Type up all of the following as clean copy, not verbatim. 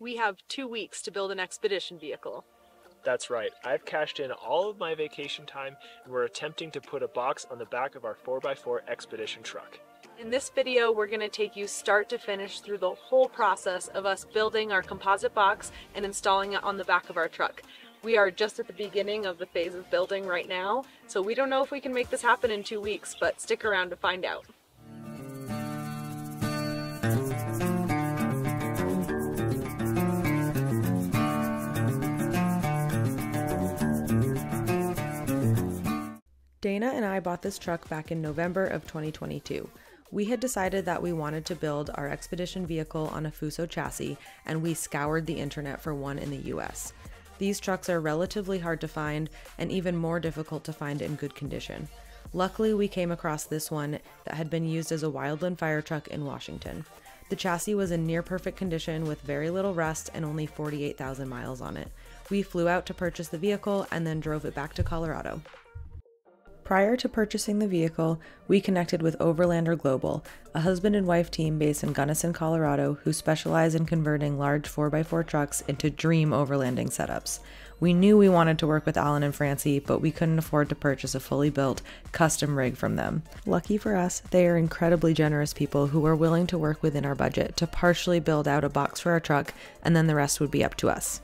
We have 2 weeks to build an expedition vehicle. That's right, I've cashed in all of my vacation time and we're attempting to put a box on the back of our 4x4 expedition truck. In this video, we're going to take you start to finish through the whole process of us building our composite box and installing it on the back of our truck. We are just at the beginning of the phase of building right now, so we don't know if we can make this happen in 2 weeks, but stick around to find out. Dana and I bought this truck back in November of 2022. We had decided that we wanted to build our expedition vehicle on a Fuso chassis, and we scoured the internet for one in the US. These trucks are relatively hard to find and even more difficult to find in good condition. Luckily, we came across this one that had been used as a wildland fire truck in Washington. The chassis was in near perfect condition with very little rust and only 48,000 miles on it. We flew out to purchase the vehicle and then drove it back to Colorado. Prior to purchasing the vehicle, we connected with Overlander Global, a husband and wife team based in Gunnison, Colorado, who specialize in converting large 4x4 trucks into dream overlanding setups. We knew we wanted to work with Alan and Francie, but we couldn't afford to purchase a fully built, custom rig from them. Lucky for us, they are incredibly generous people who are willing to work within our budget to partially build out a box for our truck, and then the rest would be up to us.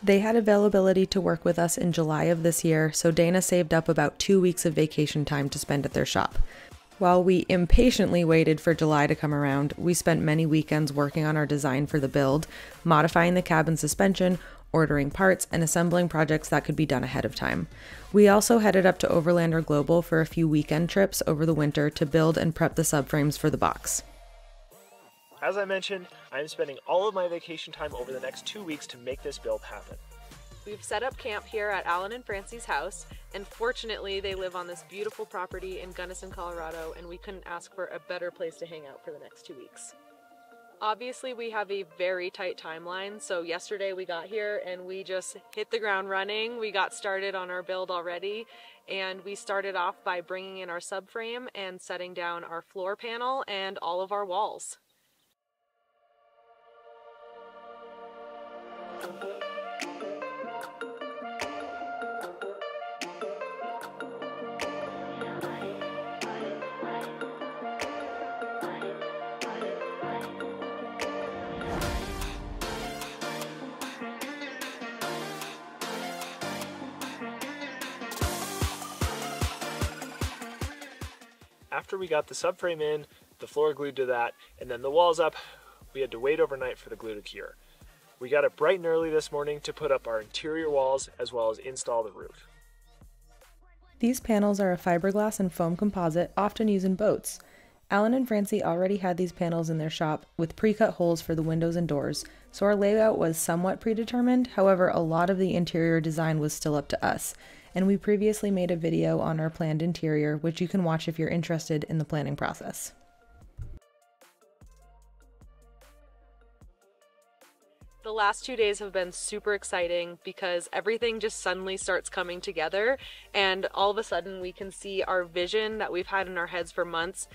They had availability to work with us in July of this year, so Dana saved up about 2 weeks of vacation time to spend at their shop. While we impatiently waited for July to come around, we spent many weekends working on our design for the build, modifying the cabin suspension, ordering parts, and assembling projects that could be done ahead of time. We also headed up to Overlander Global for a few weekend trips over the winter to build and prep the subframes for the box. As I mentioned, I'm spending all of my vacation time over the next 2 weeks to make this build happen. We've set up camp here at Alan and Francie's house, and fortunately they live on this beautiful property in Gunnison, Colorado, and we couldn't ask for a better place to hang out for the next 2 weeks. Obviously we have a very tight timeline, so yesterday we got here and we just hit the ground running. We got started on our build already, and we started off by bringing in our subframe and setting down our floor panel and all of our walls. After we got the subframe in, the floor glued to that, and then the walls up, we had to wait overnight for the glue to cure. We got up bright and early this morning to put up our interior walls as well as install the roof. These panels are a fiberglass and foam composite often used in boats. Alan and Francie already had these panels in their shop with pre-cut holes for the windows and doors, so our layout was somewhat predetermined. However, a lot of the interior design was still up to us, and we previously made a video on our planned interior, which you can watch if you're interested in the planning process. The last 2 days have been super exciting because everything just suddenly starts coming together, and all of a sudden we can see our vision that we've had in our heads for months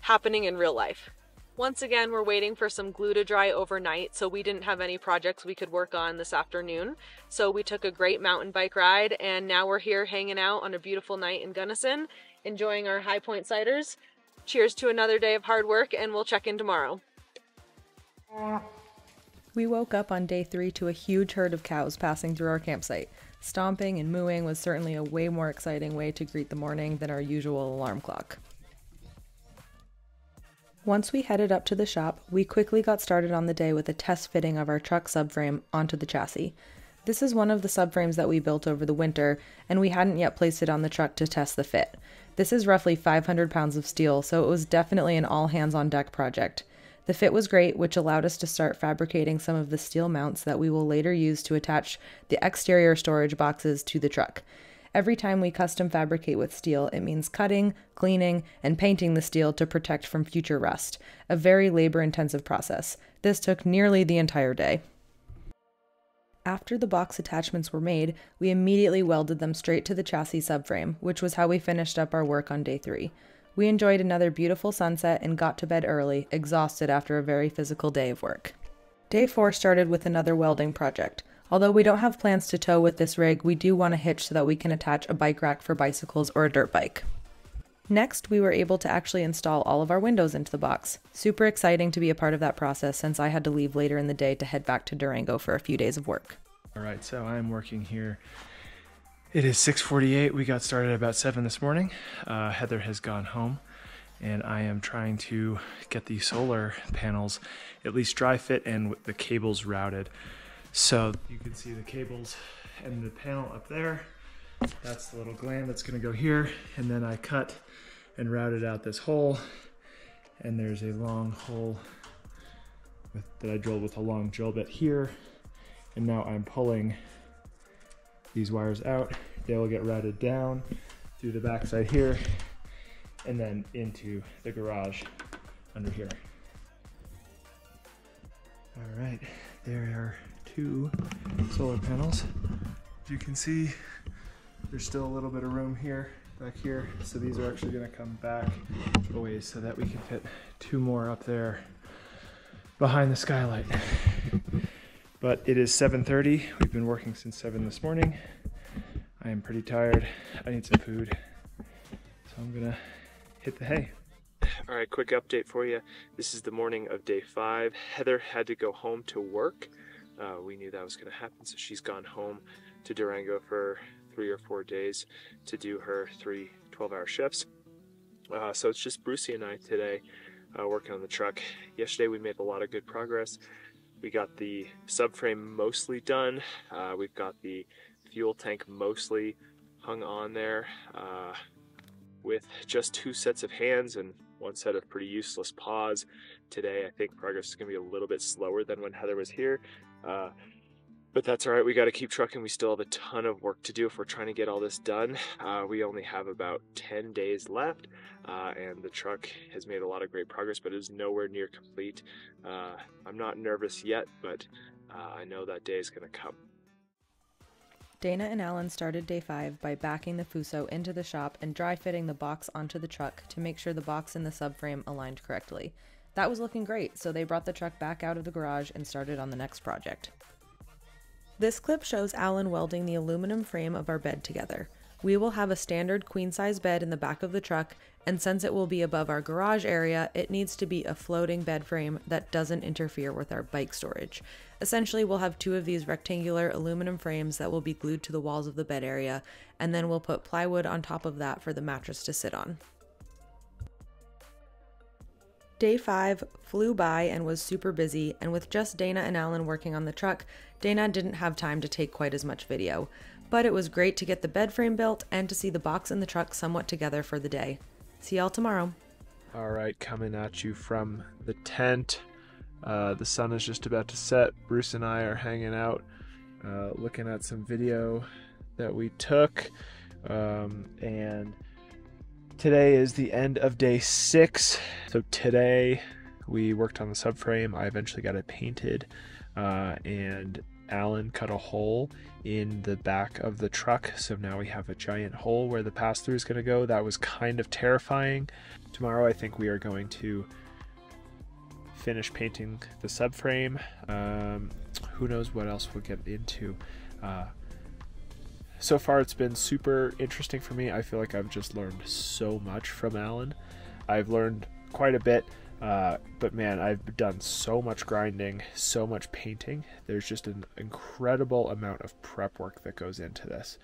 happening in real life. Once again, we're waiting for some glue to dry overnight, so we didn't have any projects we could work on this afternoon. So we took a great mountain bike ride, and now we're here hanging out on a beautiful night in Gunnison, enjoying our High Point ciders. Cheers to another day of hard work, and we'll check in tomorrow. We woke up on day 3 to a huge herd of cows passing through our campsite. Stomping and mooing was certainly a way more exciting way to greet the morning than our usual alarm clock. Once we headed up to the shop, we quickly got started on the day with a test fitting of our truck subframe onto the chassis. This is one of the subframes that we built over the winter, and we hadn't yet placed it on the truck to test the fit. This is roughly 500 pounds of steel, so it was definitely an all-hands-on-deck project. The fit was great, which allowed us to start fabricating some of the steel mounts that we will later use to attach the exterior storage boxes to the truck. Every time we custom fabricate with steel, it means cutting, cleaning, and painting the steel to protect from future rust, a very labor-intensive process. This took nearly the entire day. After the box attachments were made, we immediately welded them straight to the chassis subframe, which was how we finished up our work on day 3. We enjoyed another beautiful sunset and got to bed early, exhausted after a very physical day of work. Day 4 started with another welding project. Although we don't have plans to tow with this rig, we do want a hitch so that we can attach a bike rack for bicycles or a dirt bike. Next, we were able to actually install all of our windows into the box. Super exciting to be a part of that process since I had to leave later in the day to head back to Durango for a few days of work. All right, so I'm working here. It is 6:48. We got started at about 7 this morning. Heather has gone home, and I am trying to get the solar panels at least dry fit and the cables routed. So you can see the cables and the panel up there. That's the little gland that's going to go here, and then I cut and routed out this hole, and there's a long hole that I drilled with a long drill bit here, and now I'm pulling these wires out. They will get routed down through the backside here and then into the garage under here. All right, there are 2 solar panels. As you can see, there's still a little bit of room here, back here. So these are actually gonna come back a ways so that we can fit 2 more up there behind the skylight. But it is 7:30. We've been working since 7 this morning. I am pretty tired. I need some food. So I'm gonna hit the hay. All right, quick update for you. This is the morning of day 5. Heather had to go home to work. We knew that was gonna happen, so she's gone home to Durango for 3 or 4 days to do her 3 12-hour shifts. So it's just Brucey and I today working on the truck. Yesterday we made a lot of good progress. We got the subframe mostly done. We've got the fuel tank mostly hung on there with just 2 sets of hands and 1 set of pretty useless paws. Today I think progress is going to be a little bit slower than when Heather was here. But that's all right. We got to keep trucking. We still have a ton of work to do if we're trying to get all this done. We only have about 10 days left, and the truck has made a lot of great progress, but it is nowhere near complete. I'm not nervous yet, but I know that day is going to come. Dana and Alan started day 5 by backing the Fuso into the shop and dry fitting the box onto the truck to make sure the box and the subframe aligned correctly. That was looking great, so they brought the truck back out of the garage and started on the next project. This clip shows Alan welding the aluminum frame of our bed together. We will have a standard queen-size bed in the back of the truck, and since it will be above our garage area, it needs to be a floating bed frame that doesn't interfere with our bike storage. Essentially, we'll have 2 of these rectangular aluminum frames that will be glued to the walls of the bed area, and then we'll put plywood on top of that for the mattress to sit on. Day 5 flew by and was super busy, and with just Dana and Alan working on the truck, Dana didn't have time to take quite as much video. But it was great to get the bed frame built and to see the box and the truck somewhat together for the day. See y'all tomorrow. All right, coming at you from the tent. The sun is just about to set. Bruce and I are hanging out, looking at some video that we took, and today is the end of day 6. So today we worked on the subframe. I eventually got it painted, and Alan cut a hole in the back of the truck. So now we have a giant hole where the pass-through is going to go. That was kind of terrifying. Tomorrow I think we are going to finish painting the subframe. Who knows what else we'll get into. So far it's been super interesting for me. I feel like I've just learned so much from Alan. I've learned quite a bit, but man, I've done so much grinding, so much painting. There's just an incredible amount of prep work that goes into this.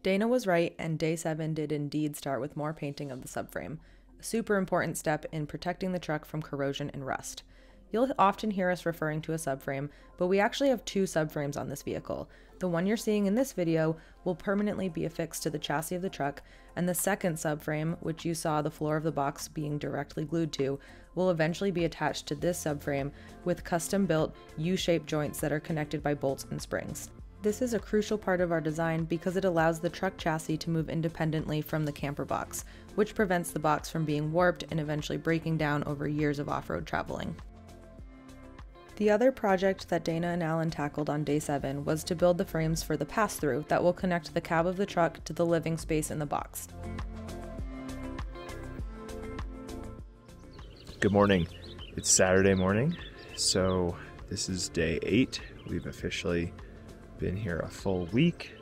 Dana was right, and day 7 did indeed start with more painting of the subframe. A super important step in protecting the truck from corrosion and rust. You'll often hear us referring to a subframe, but we actually have 2 subframes on this vehicle. The one you're seeing in this video will permanently be affixed to the chassis of the truck, and the second subframe, which you saw the floor of the box being directly glued to, will eventually be attached to this subframe with custom-built U-shaped joints that are connected by bolts and springs. This is a crucial part of our design because it allows the truck chassis to move independently from the camper box, which prevents the box from being warped and eventually breaking down over years of off-road traveling. The other project that Dana and Alan tackled on day 7 was to build the frames for the pass-through that will connect the cab of the truck to the living space in the box. Good morning. It's Saturday morning, so This is day 8. We've officially been here a full week.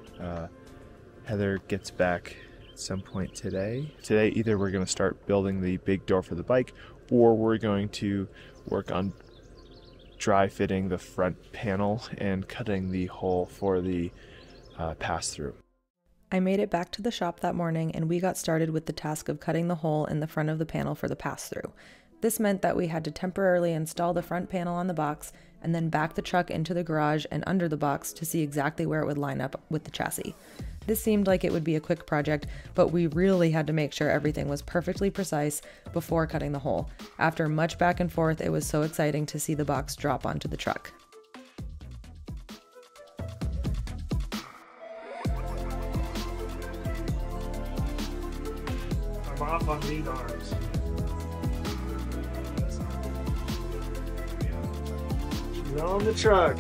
Heather gets back at some point today. Today, either we're going to start building the big door for the bike, or we're going to work on dry fitting the front panel and cutting the hole for the pass-through. I made it back to the shop that morning and we got started with the task of cutting the hole in the front of the panel for the pass-through. This meant that we had to temporarily install the front panel on the box and then back the truck into the garage and under the box to see exactly where it would line up with the chassis. This seemed like it would be a quick project, but we really had to make sure everything was perfectly precise before cutting the hole. After much back and forth, it was so exciting to see the box drop onto the truck. I'm off on these arms. She's on the truck.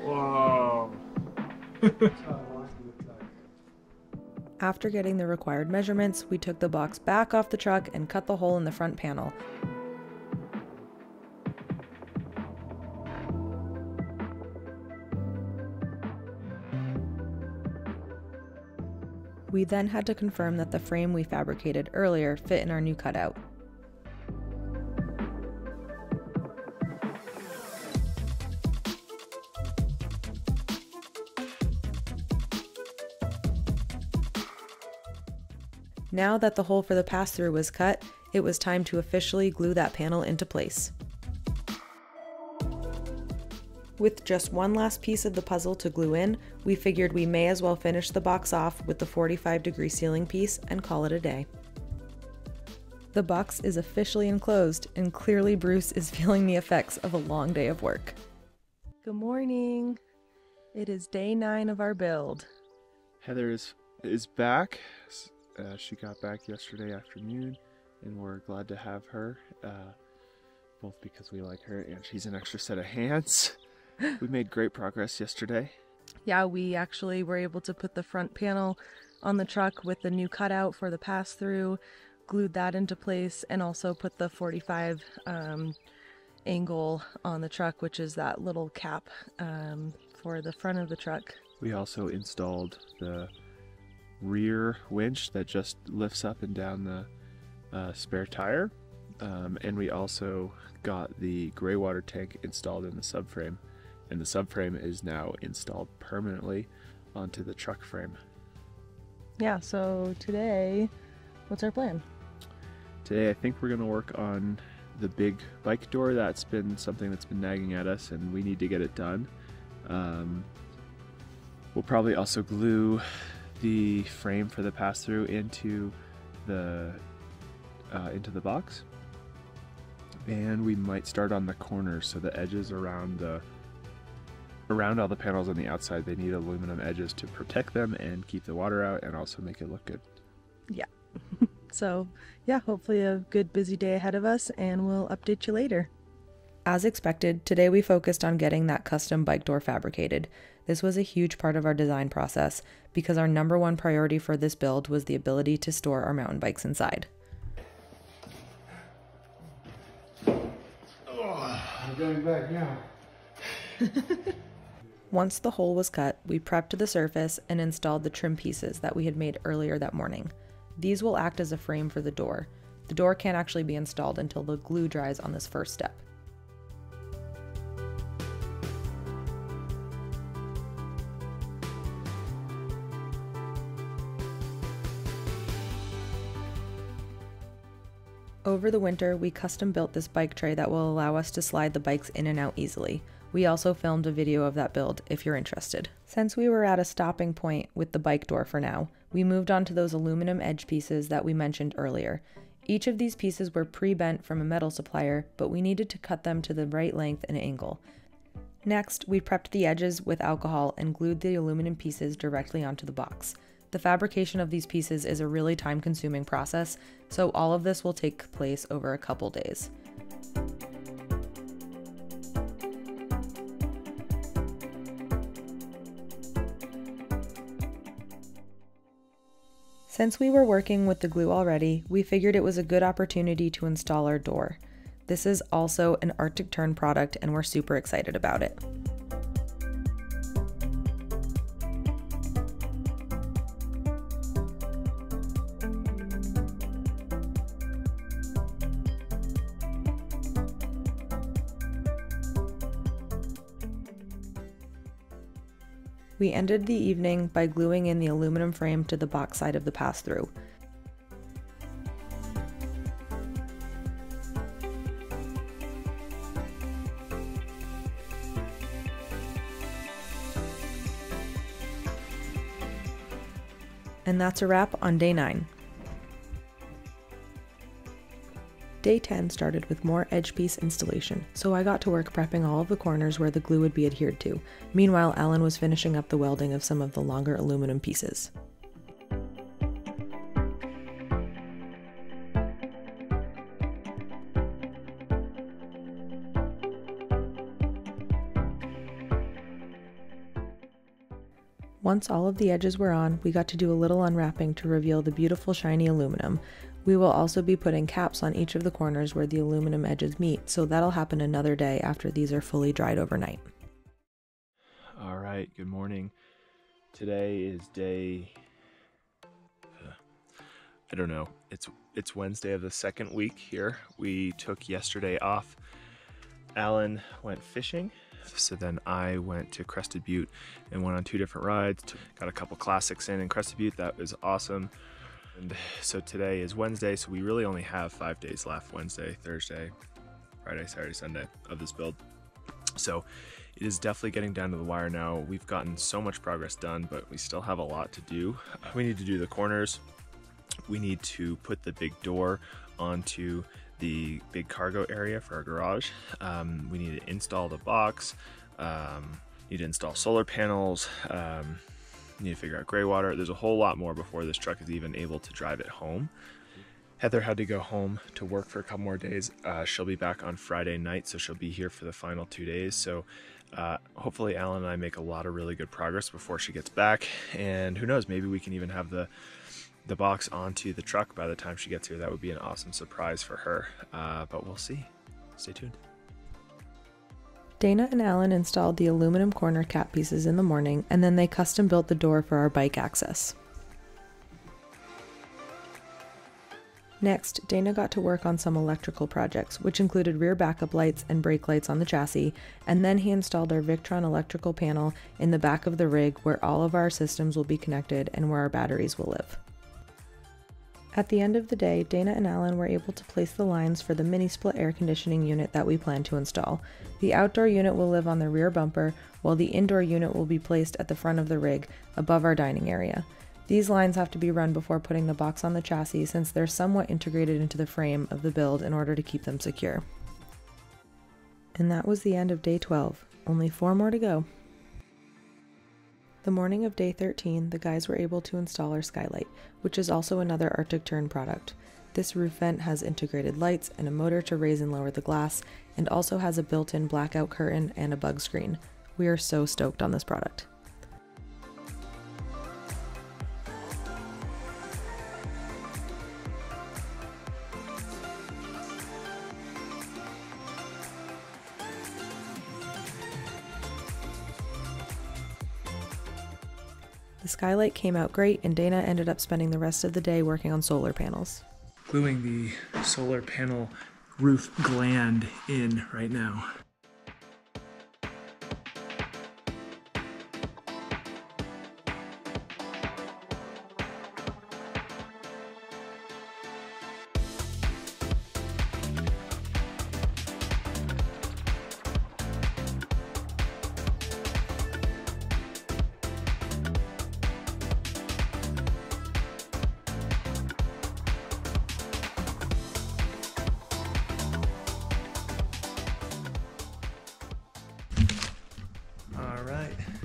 Whoa. After getting the required measurements, we took the box back off the truck and cut the hole in the front panel. We then had to confirm that the frame we fabricated earlier fit in our new cutout. Now that the hole for the pass-through was cut, it was time to officially glue that panel into place. With just one last piece of the puzzle to glue in, we figured we may as well finish the box off with the 45-degree ceiling piece and call it a day. The box is officially enclosed, and clearly Bruce is feeling the effects of a long day of work. Good morning. It is day 9 of our build. Heather is back. She got back yesterday afternoon, and we're glad to have her, both because we like her and she's an extra set of hands. We made great progress yesterday. Yeah, we actually were able to put the front panel on the truck with the new cutout for the pass-through, glued that into place, and also put the 45 angle on the truck, which is that little cap for the front of the truck. We also installed the rear winch that just lifts up and down the spare tire, and we also got the gray water tank installed in the subframe, and the subframe is now installed permanently onto the truck frame. Yeah, so today, what's our plan? Today I think we're going to work on the big bike door. That's been something that's been nagging at us and we need to get it done. We'll probably also glue the frame for the pass-through into the box, and we might start on the corners, so the edges around all the panels on the outside, they need aluminum edges to protect them and keep the water out and also make it look good. Yeah. So yeah, hopefully a good busy day ahead of us, and we'll update you later. As expected, today we focused on getting that custom bike door fabricated. This was a huge part of our design process because our number one priority for this build was the ability to store our mountain bikes inside. I'm going back now. Once the hole was cut, we prepped the surface and installed the trim pieces that we had made earlier that morning. These will act as a frame for the door. The door can't actually be installed until the glue dries on this first step. Over the winter, we custom built this bike tray that will allow us to slide the bikes in and out easily. We also filmed a video of that build if you're interested. Since we were at a stopping point with the bike door for now, we moved on to those aluminum edge pieces that we mentioned earlier. Each of these pieces were pre-bent from a metal supplier, but we needed to cut them to the right length and angle. Next, we prepped the edges with alcohol and glued the aluminum pieces directly onto the box. The fabrication of these pieces is a really time-consuming process, so all of this will take place over a couple days. Since we were working with the glue already, we figured it was a good opportunity to install our door. This is also an Arctic Tern product and we're super excited about it. We ended the evening by gluing in the aluminum frame to the box side of the pass-through. And that's a wrap on day 9. Day 10 started with more edge piece installation, so I got to work prepping all of the corners where the glue would be adhered to. Meanwhile, Alan was finishing up the welding of some of the longer aluminum pieces. Once all of the edges were on, we got to do a little unwrapping to reveal the beautiful shiny aluminum. We will also be putting caps on each of the corners where the aluminum edges meet, so that'll happen another day after these are fully dried overnight. All right, good morning. Today is day, I don't know, it's Wednesday of the second week here. We took yesterday off. Alan went fishing, so then I went to Crested Butte and went on 2 different rides. Got a couple classics in Crested Butte, that was awesome. And so today is Wednesday, so we really only have 5 days left: Wednesday, Thursday, Friday, Saturday, Sunday of this build. So it is definitely getting down to the wire now. We've gotten so much progress done, but we still have a lot to do. We need to do the corners. We need to put the big door onto the big cargo area for our garage. We need to install the box. Need to install solar panels. Need to figure out gray water. There's a whole lot more before this truck is even able to drive it home. Heather had to go home to work for a couple more days. She'll be back on Friday night, so she'll be here for the final 2 days. So hopefully Alan and I make a lot of really good progress before she gets back. And who knows, maybe we can even have the box onto the truck by the time she gets here. That would be an awesome surprise for her, but we'll see. Stay tuned. Dana and Alan installed the aluminum corner cap pieces in the morning, and then they custom built the door for our bike access. Next, Dana got to work on some electrical projects, which included rear backup lights and brake lights on the chassis, and then he installed our Victron electrical panel in the back of the rig where all of our systems will be connected and where our batteries will live. At the end of the day, Dana and Alan were able to place the lines for the mini split air conditioning unit that we plan to install. The outdoor unit will live on the rear bumper, while the indoor unit will be placed at the front of the rig, above our dining area. These lines have to be run before putting the box on the chassis since they're somewhat integrated into the frame of the build in order to keep them secure. And that was the end of day 12. Only 4 more to go. The morning of day 13, the guys were able to install our skylight, which is also another Arctic Tern product. This roof vent has integrated lights and a motor to raise and lower the glass, and also has a built-in blackout curtain and a bug screen. We are so stoked on this product. The skylight came out great, and Dana ended up spending the rest of the day working on solar panels. Gluing the solar panel roof gland in right now.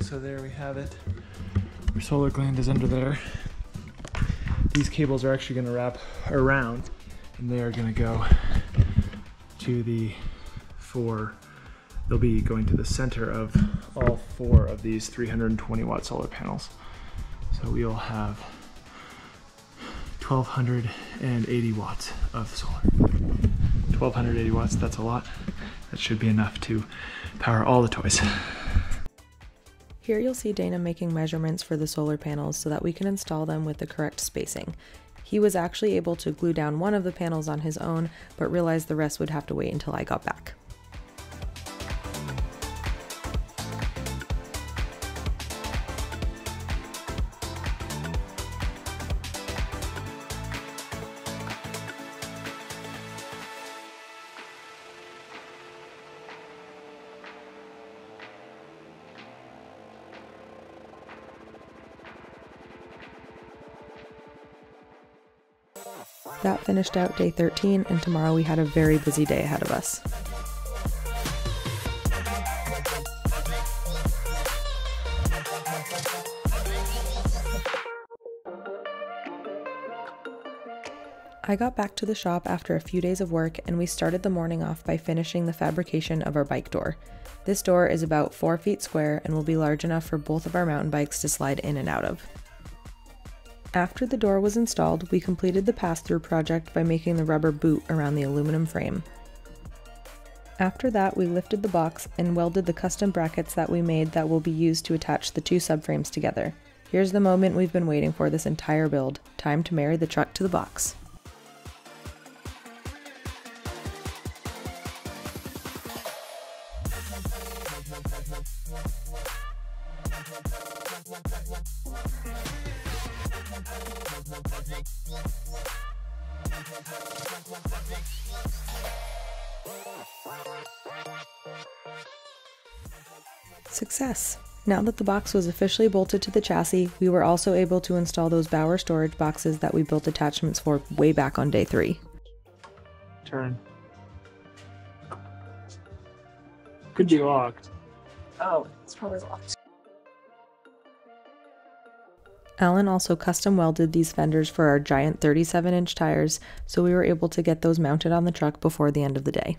So there we have it. Our solar gland is under there. These cables are actually going to wrap around, and they are going to go to the 4. They'll be going to the center of all 4 of these 320 watt solar panels. So we will have 1,280 watts of solar. 1,280 watts, that's a lot. That should be enough to power all the toys. Here you'll see Dana making measurements for the solar panels so that we can install them with the correct spacing. He was actually able to glue down one of the panels on his own, but realized the rest would have to wait until I got back. That finished out day 13, and tomorrow we had a very busy day ahead of us. I got back to the shop after a few days of work, and we started the morning off by finishing the fabrication of our bike door. This door is about 4 feet square and will be large enough for both of our mountain bikes to slide in and out of. After the door was installed, we completed the pass-through project by making the rubber boot around the aluminum frame. After that, we lifted the box and welded the custom brackets that we made that will be used to attach the two subframes together. Here's the moment we've been waiting for this entire build. Time to marry the truck to the box. Success! Now that the box was officially bolted to the chassis, we were also able to install those Bauer storage boxes that we built attachments for way back on day 3. Turn. Could be locked. Oh, it's probably locked. Alan also custom welded these fenders for our giant 37-inch tires, so we were able to get those mounted on the truck before the end of the day.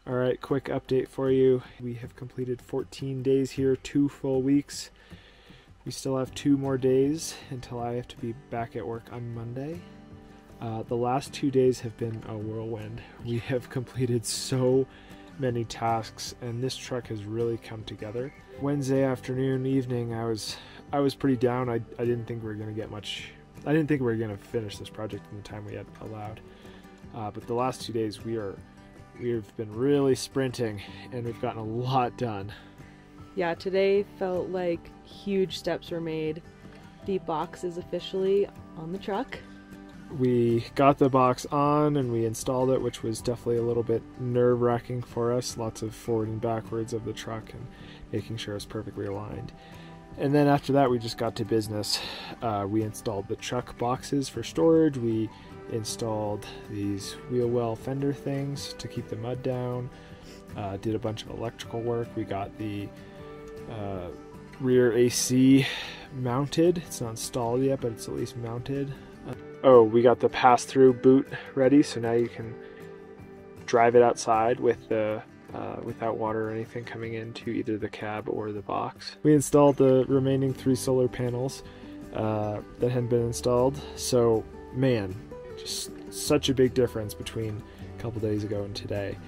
Alright, quick update for you. We have completed 14 days here, 2 full weeks. We still have 2 more days until I have to be back at work on Monday. The last 2 days have been a whirlwind. We have completed so many tasks, and this truck has really come together. Wednesday afternoon, evening, I was pretty down. I didn't think we were going to get much. I didn't think we were going to finish this project in the time we had allowed. But the last 2 days, we've been really sprinting, and we've gotten a lot done. Yeah, today felt like huge steps were made. The box is officially on the truck. We got the box on and we installed it, which was definitely a little bit nerve-wracking for us. Lots of forward and backwards of the truck and making sure it's perfectly aligned. And then after that, we just got to business. We installed the truck boxes for storage. We installed these wheel well fender things to keep the mud down. Did a bunch of electrical work. We got the rear AC mounted. It's not installed yet, but it's at least mounted. Oh, we got the pass-through boot ready, so now you can drive it outside with the without water or anything coming into either the cab or the box. We installed the remaining 3 solar panels that hadn't been installed. So, man, just such a big difference between a couple days ago and today.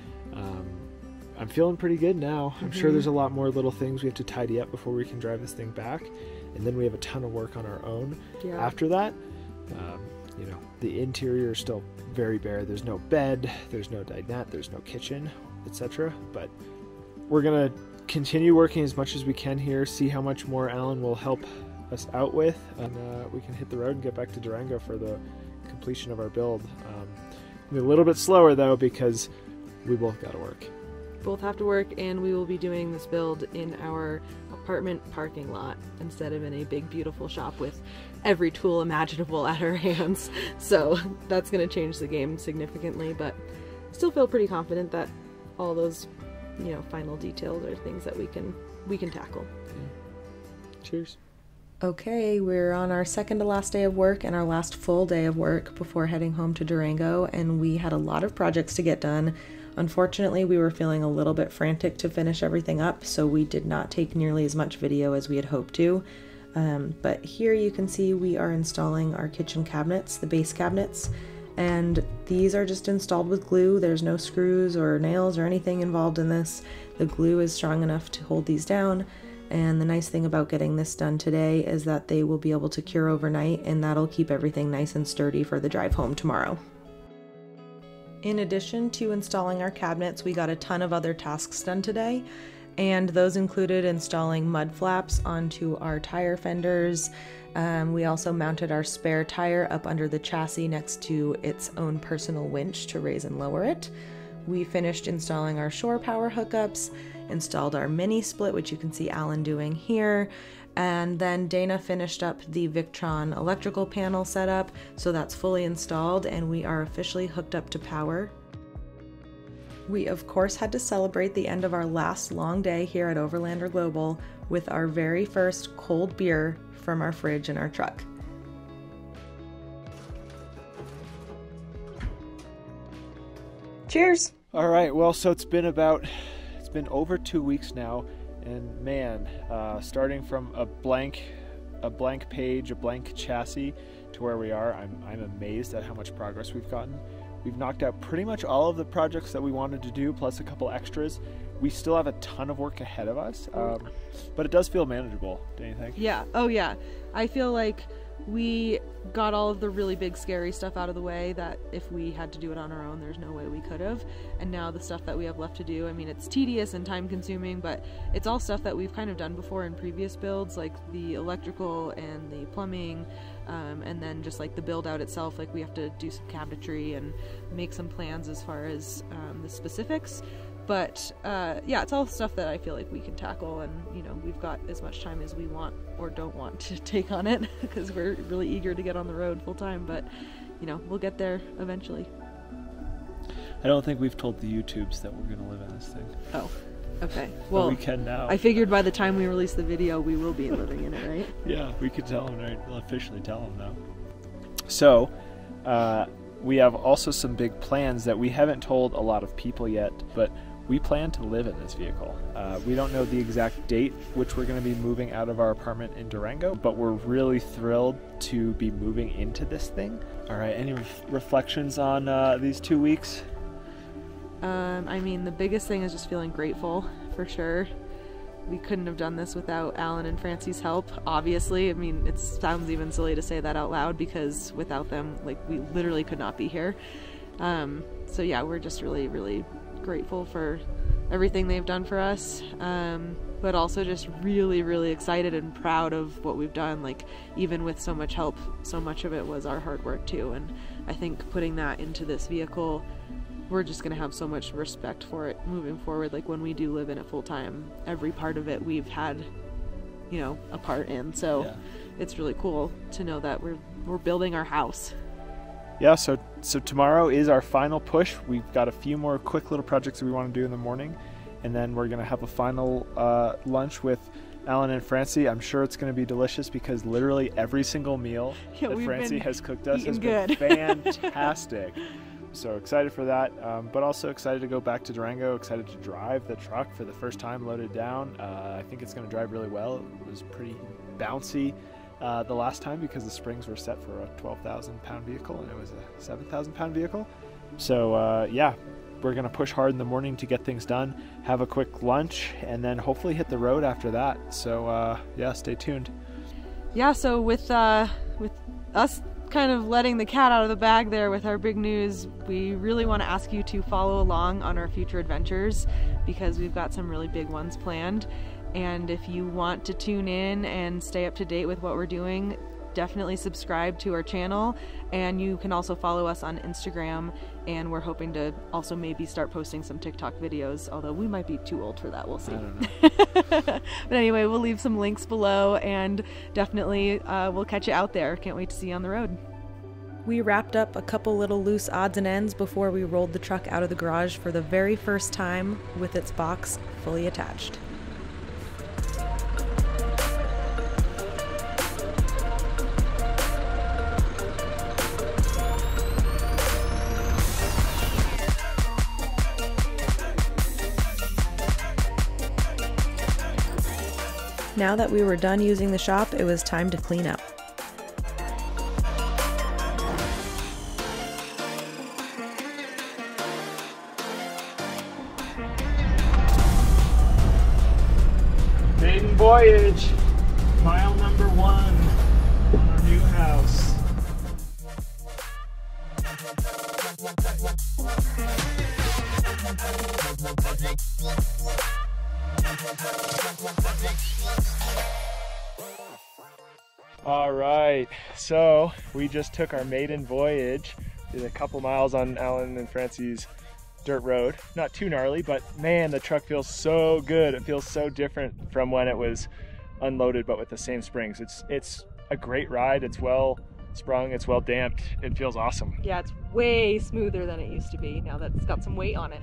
I'm feeling pretty good now. I'm sure there's a lot more little things we have to tidy up before we can drive this thing back, and then we have a ton of work on our own after that. You know, the interior is still very bare. There's no bed, there's no dinette, there's no kitchen, etc. But we're gonna continue working as much as we can here, see how much more Alan will help us out with, and we can hit the road and get back to Durango for the completion of our build. A little bit slower though, because we both gotta work. Both have to work, and we will be doing this build in our apartment parking lot instead of in a big beautiful shop with every tool imaginable at our hands. So that's going to change the game significantly, but still feel pretty confident that all those, you know, final details are things that we can tackle. Yeah. Cheers. Okay, we're on our second to last day of work and our last full day of work before heading home to Durango, and we had a lot of projects to get done. Unfortunately, we were feeling a little bit frantic to finish everything up, so we did not take nearly as much video as we had hoped to. But here you can see we are installing our kitchen cabinets, the base cabinets, and these are just installed with glue. There's no screws or nails or anything involved in this. The glue is strong enough to hold these down, and the nice thing about getting this done today is that they will be able to cure overnight, and that'll keep everything nice and sturdy for the drive home tomorrow. In addition to installing our cabinets, we got a ton of other tasks done today, and those included installing mud flaps onto our tire fenders. We also mounted our spare tire up under the chassis next to its own personal winch to raise and lower it. We finished installing our shore power hookups, installed our mini split, which you can see Alan doing here, and then Dana finished up the Victron electrical panel setup, so that's fully installed and we are officially hooked up to power. We of course had to celebrate the end of our last long day here at Overlander Global with our very first cold beer from our fridge in our truck. Cheers! All right, well, so it's been over 2 weeks now, and man, starting from a blank page, a blank chassis to where we are, I'm amazed at how much progress we've gotten. We've knocked out pretty much all of the projects that we wanted to do, plus a couple extras. We still have a ton of work ahead of us, but it does feel manageable, don't you think? Yeah, oh yeah. I feel like we got all of the really big scary stuff out of the way that if we had to do it on our own, there's no way we could have. And now the stuff that we have left to do, I mean, it's tedious and time consuming, but it's all stuff that we've kind of done before in previous builds, like the electrical and the plumbing, and then just like the build out itself, like we have to do some cabinetry and make some plans as far as the specifics. But yeah, it's all stuff that I feel like we can tackle, and you know, we've got as much time as we want or don't want to take on it because we're really eager to get on the road full time, but you know, we'll get there eventually. I don't think we've told the YouTubes that we're going to live in this thing. Oh, okay. Well, but we can now. I figured by the time we release the video, we will be living in it, right? Yeah, we could tell them, right? We'll officially tell them now. So, we have also some big plans that we haven't told a lot of people yet, but we plan to live in this vehicle. We don't know the exact date which we're going to be moving out of our apartment in Durango, but we're really thrilled to be moving into this thing. All right, any reflections on these 2 weeks? I mean, the biggest thing is just feeling grateful, for sure. We couldn't have done this without Alan and Francie's help, obviously. I mean, it sounds even silly to say that out loud because without them, like, we literally could not be here. So yeah, we're just really, really grateful for everything they've done for us, but also just really, really excited and proud of what we've done. Like, even with so much help, so much of it was our hard work too, and I think putting that into this vehicle, we're just going to have so much respect for it moving forward. Like, when we do live in it full time, every part of it we've had, you know, a part in, so yeah. It's really cool to know that we're building our house. Yeah, so tomorrow is our final push. We've got a few more quick little projects that we want to do in the morning, and then we're going to have a final lunch with Alan and Francie. I'm sure it's going to be delicious because literally every single meal that Francie has cooked us has been fantastic. So excited for that, but also excited to go back to Durango, excited to drive the truck for the first time loaded down. I think it's going to drive really well. It was pretty bouncy the last time because the springs were set for a 12,000 pound vehicle and it was a 7,000 pound vehicle. So yeah, we're going to push hard in the morning to get things done, have a quick lunch, and then hopefully hit the road after that. So yeah, stay tuned. Yeah, so with us kind of letting the cat out of the bag there with our big news, we really want to ask you to follow along on our future adventures because we've got some really big ones planned. And if you want to tune in and stay up to date with what we're doing, definitely subscribe to our channel, and you can also follow us on Instagram, and we're hoping to also maybe start posting some TikTok videos, although we might be too old for that, we'll see. I don't know. But anyway, we'll leave some links below, and definitely we'll catch you out there. Can't wait to see you on the road. We wrapped up a couple little loose odds and ends before we rolled the truck out of the garage for the very first time with its box fully attached. Now that we were done using the shop, it was time to clean up. Maiden voyage, mile number 1 on our new house. All right, so we just took our maiden voyage, did a couple miles on Alan and Francie's dirt road. Not too gnarly, but man, the truck feels so good. It feels so different from when it was unloaded, but with the same springs. It's a great ride. It's well sprung, it's well damped. It feels awesome. Yeah, it's way smoother than it used to be now that it's got some weight on it.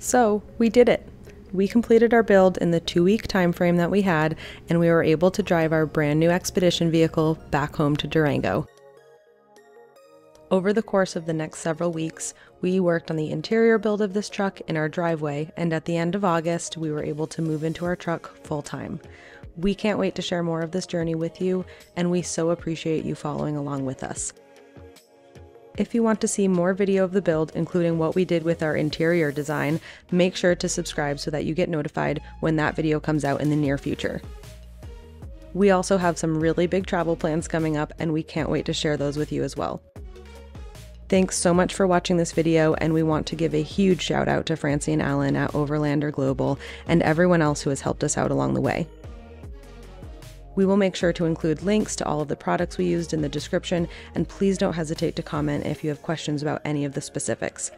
So, we did it. We completed our build in the 2-week time frame that we had, and we were able to drive our brand new expedition vehicle back home to Durango. Over the course of the next several weeks, we worked on the interior build of this truck in our driveway, and at the end of August, we were able to move into our truck full-time. We can't wait to share more of this journey with you, and we so appreciate you following along with us. If you want to see more video of the build, including what we did with our interior design, make sure to subscribe so that you get notified when that video comes out in the near future. We also have some really big travel plans coming up, and we can't wait to share those with you as well. Thanks so much for watching this video, and we want to give a huge shout out to Francie and Alan at Overlander Global and everyone else who has helped us out along the way. We will make sure to include links to all of the products we used in the description, and please don't hesitate to comment if you have questions about any of the specifics.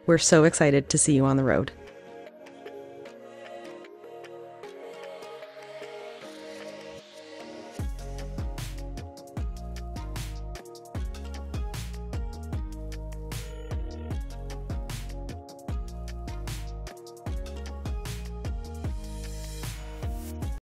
We're so excited to see you on the road.